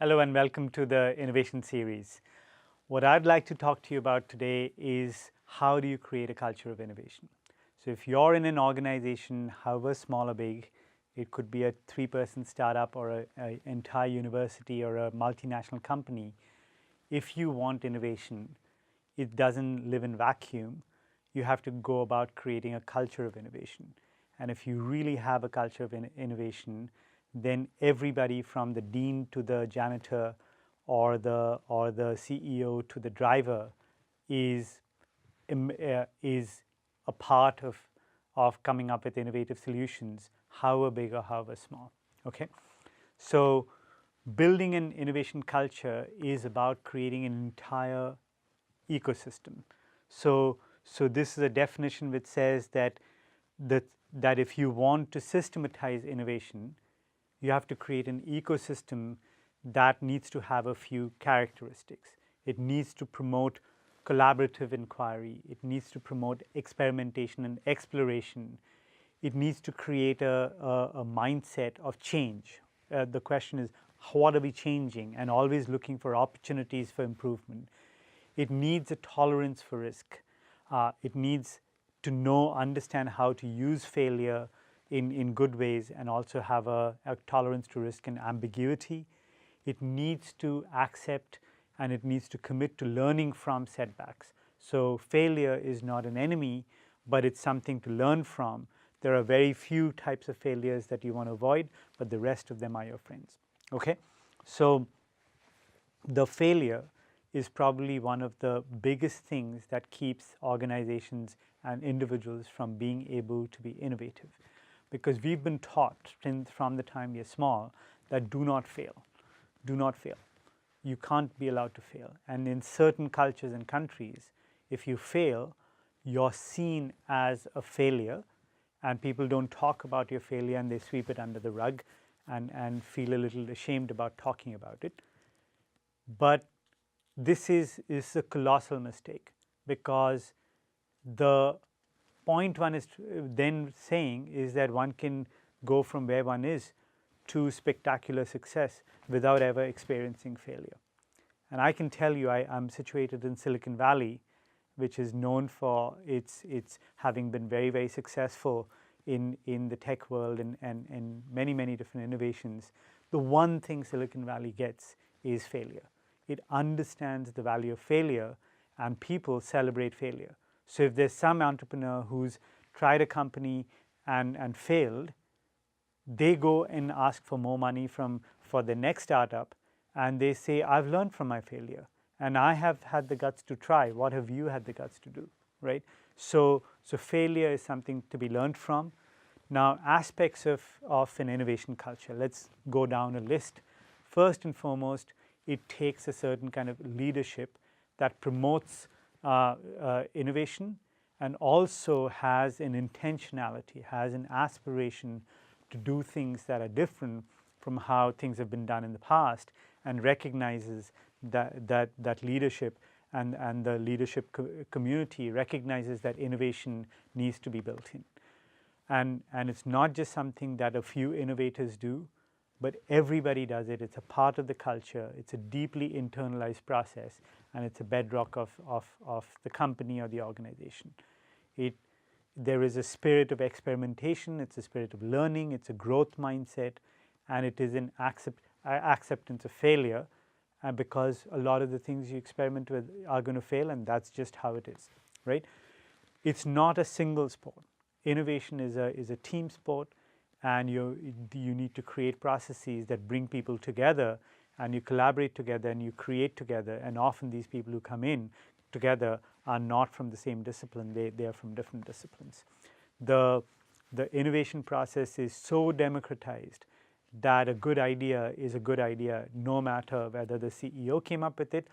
Hello and welcome to the Innovation Series. What I'd like to talk to you about today is how do you create a culture of innovation? So if you're in an organization, however small or big, it could be a 3-person startup or an entire university or a multinational company. If you want innovation, it doesn't live in vacuum. You have to go about creating a culture of innovation. And if you really have a culture of innovation, then everybody from the dean to the janitor or the CEO to the driver is a part of coming up with innovative solutions, however big or however small. Okay, so building an innovation culture is about creating an entire ecosystem. So this is a definition which says that if you want to systematize innovation, you have to create an ecosystem that needs to have a few characteristics. It needs to promote collaborative inquiry. It needs to promote experimentation and exploration. It needs to create a mindset of change. The question is, what are we changing? And always looking for opportunities for improvement. It needs a tolerance for risk. It needs to understand how to use failure in good ways and also have a tolerance to risk and ambiguity. It needs to accept and it needs to commit to learning from setbacks. So failure is not an enemy, but it's something to learn from. There are very few types of failures that you want to avoid, but the rest of them are your friends. Okay? So the failure is probably one of the biggest things that keeps organizations and individuals from being able to be innovative. Because we've been taught from the time we are small that do not fail. Do not fail. You can't be allowed to fail. And in certain cultures and countries, if you fail, you're seen as a failure, and people don't talk about your failure and they sweep it under the rug and feel a little ashamed about talking about it. But this is a colossal mistake, because the point one is then saying is that one can go from where one is to spectacular success without ever experiencing failure. And I can tell you, I'm situated in Silicon Valley, which is known for its having been very, very successful in the tech world and many, many different innovations. The one thing Silicon Valley gets is failure. It understands the value of failure, and people celebrate failure. So if there's some entrepreneur who's tried a company and failed, they go and ask for more money for the next startup, and they say, I've learned from my failure and I have had the guts to try. What have you had the guts to do, right? So failure is something to be learned from. Now, aspects of an innovation culture, let's go down a list. First and foremost, it takes a certain kind of leadership that promotes innovation and also has an intentionality, has an aspiration to do things that are different from how things have been done in the past, and recognizes that leadership and the leadership community recognizes that innovation needs to be built in. And it's not just something that a few innovators do, but everybody does it. It's a part of the culture. It's a deeply internalized process, and it's a bedrock of the company or the organization. There is a spirit of experimentation. It's a spirit of learning. It's a growth mindset, and it is an acceptance of failure, because a lot of the things you experiment with are going to fail, and that's just how it is, right? It's not a single sport. Innovation is a team sport. And you need to create processes that bring people together, and you collaborate together and you create together. And often these people who come in together are not from the same discipline. They are from different disciplines. The innovation process is so democratized that a good idea is a good idea no matter whether the CEO came up with it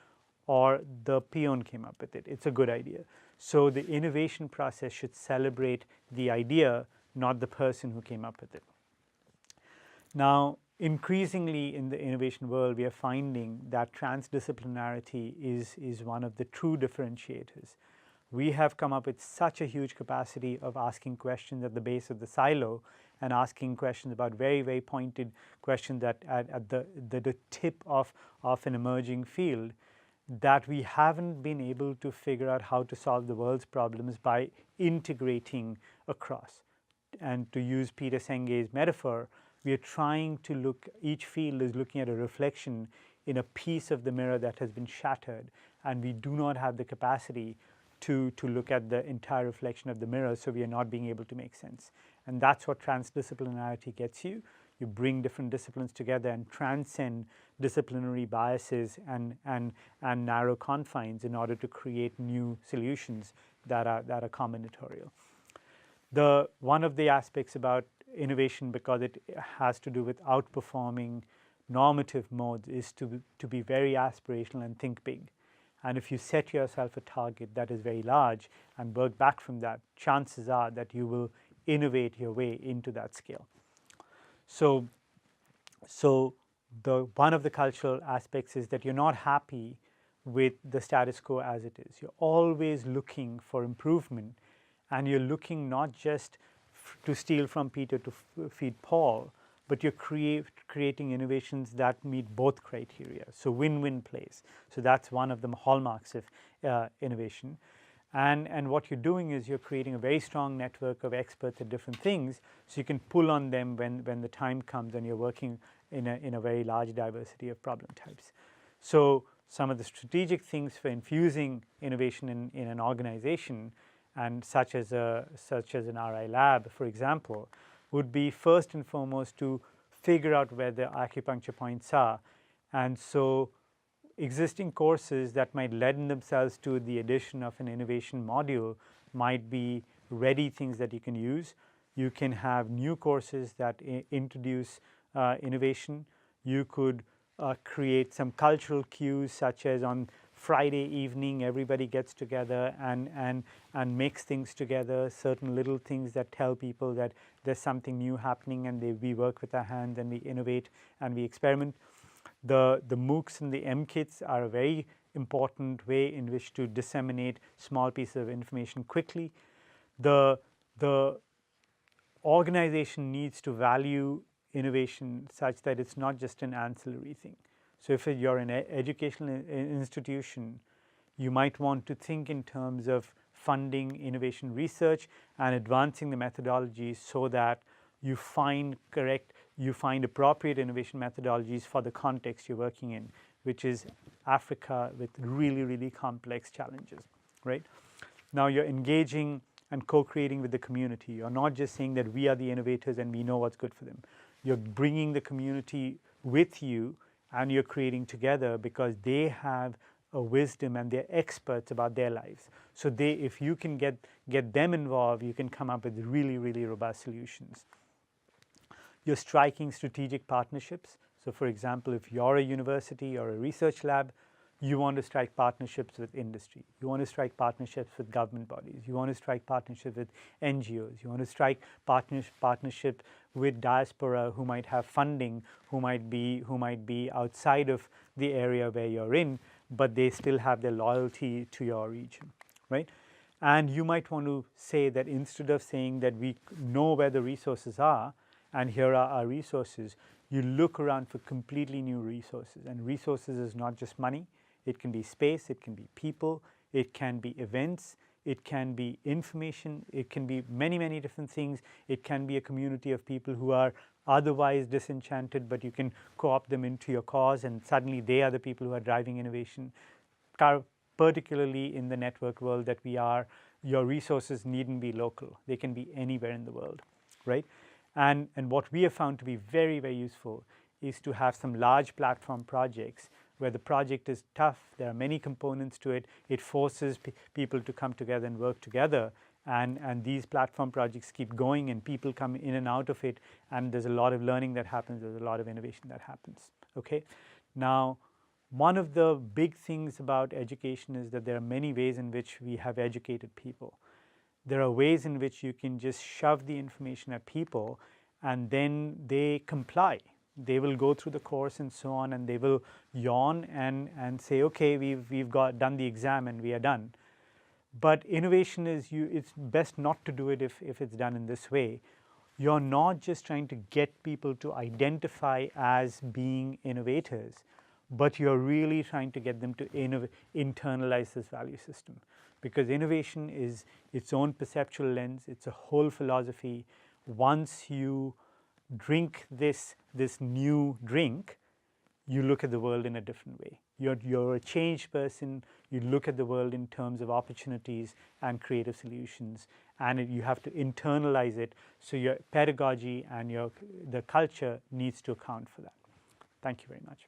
or the peon came up with it. It's a good idea. So the innovation process should celebrate the idea, not the person who came up with it. Now, increasingly in the innovation world, we are finding that transdisciplinarity is one of the true differentiators. We have come up with such a huge capacity of asking questions at the base of the silo and asking questions about very, very pointed questions at the tip of an emerging field, that we haven't been able to figure out how to solve the world's problems by integrating across. And to use Peter Senge's metaphor, we are trying to look, each field is looking at a reflection in a piece of the mirror that has been shattered, and we do not have the capacity to look at the entire reflection of the mirror, so we are not being able to make sense. And that's what transdisciplinarity gets you. You bring different disciplines together and transcend disciplinary biases and narrow confines in order to create new solutions that are combinatorial. One of the aspects about innovation, because it has to do with outperforming normative modes, is to be very aspirational and think big. And if you set yourself a target that is very large and work back from that, chances are that you will innovate your way into that scale. So one of the cultural aspects is that you're not happy with the status quo as it is. You're always looking for improvement, and you're looking not just to steal from Peter to feed Paul, but you're creating innovations that meet both criteria. So win-win plays. So that's one of the hallmarks of innovation. And what you're doing is you're creating a very strong network of experts at different things, so you can pull on them when the time comes and you're working in a very large diversity of problem types. So some of the strategic things for infusing innovation in an organization, and such as an RI lab, for example, would be first and foremost to figure out where the acupuncture points are. And so existing courses that might lend themselves to the addition of an innovation module might be ready things that you can use. You can have new courses that introduce innovation. You could create some cultural cues, such as on Friday evening everybody gets together and makes things together, certain little things that tell people that there's something new happening, and we work with our hands and we innovate and we experiment. The MOOCs and the MKits are a very important way in which to disseminate small pieces of information quickly. The organization needs to value innovation such that it's not just an ancillary thing. So if you're an educational institution, you might want to think in terms of funding innovation research and advancing the methodologies so that you find appropriate innovation methodologies for the context you're working in, which is Africa with really, really complex challenges, right? Now you're engaging and co-creating with the community. You're not just saying that we are the innovators and we know what's good for them. You're bringing the community with you, and you're creating together because they have a wisdom and they're experts about their lives. So if you can get them involved, you can come up with really, really robust solutions. You're striking strategic partnerships. So for example, if you're a university or a research lab, you want to strike partnerships with industry. You want to strike partnerships with government bodies. You want to strike partnerships with NGOs. You want to strike partnership with diaspora who might have funding, who might be outside of the area where you're in, but they still have their loyalty to your region, right? And you might want to say that instead of saying that we know where the resources are and here are our resources, you look around for completely new resources. And resources is not just money. It can be space, it can be people, it can be events, it can be information, it can be many, many different things. It can be a community of people who are otherwise disenchanted, but you can co-opt them into your cause, and suddenly they are the people who are driving innovation. Particularly in the network world that we are, your resources needn't be local. They can be anywhere in the world, right? And what we have found to be very, very useful is to have some large platform projects where the project is tough, there are many components to it, it forces people to come together and work together, and these platform projects keep going and people come in and out of it, and there's a lot of learning that happens, there's a lot of innovation that happens, okay? Now, one of the big things about education is that there are many ways in which we have educated people. There are ways in which you can just shove the information at people and then they comply. They will go through the course and so on, and they will yawn and say, okay, we've done the exam and we are done. But innovation is, it's best not to do it if it's done in this way. you're not just trying to get people to identify as being innovators, but you're really trying to get them to internalize this value system. Because innovation is its own perceptual lens, it's a whole philosophy. Once you drink this new drink, you look at the world in a different way. You're a changed person. You look at the world in terms of opportunities and creative solutions, and you have to internalize it. So your pedagogy and the culture needs to account for that. Thank you very much.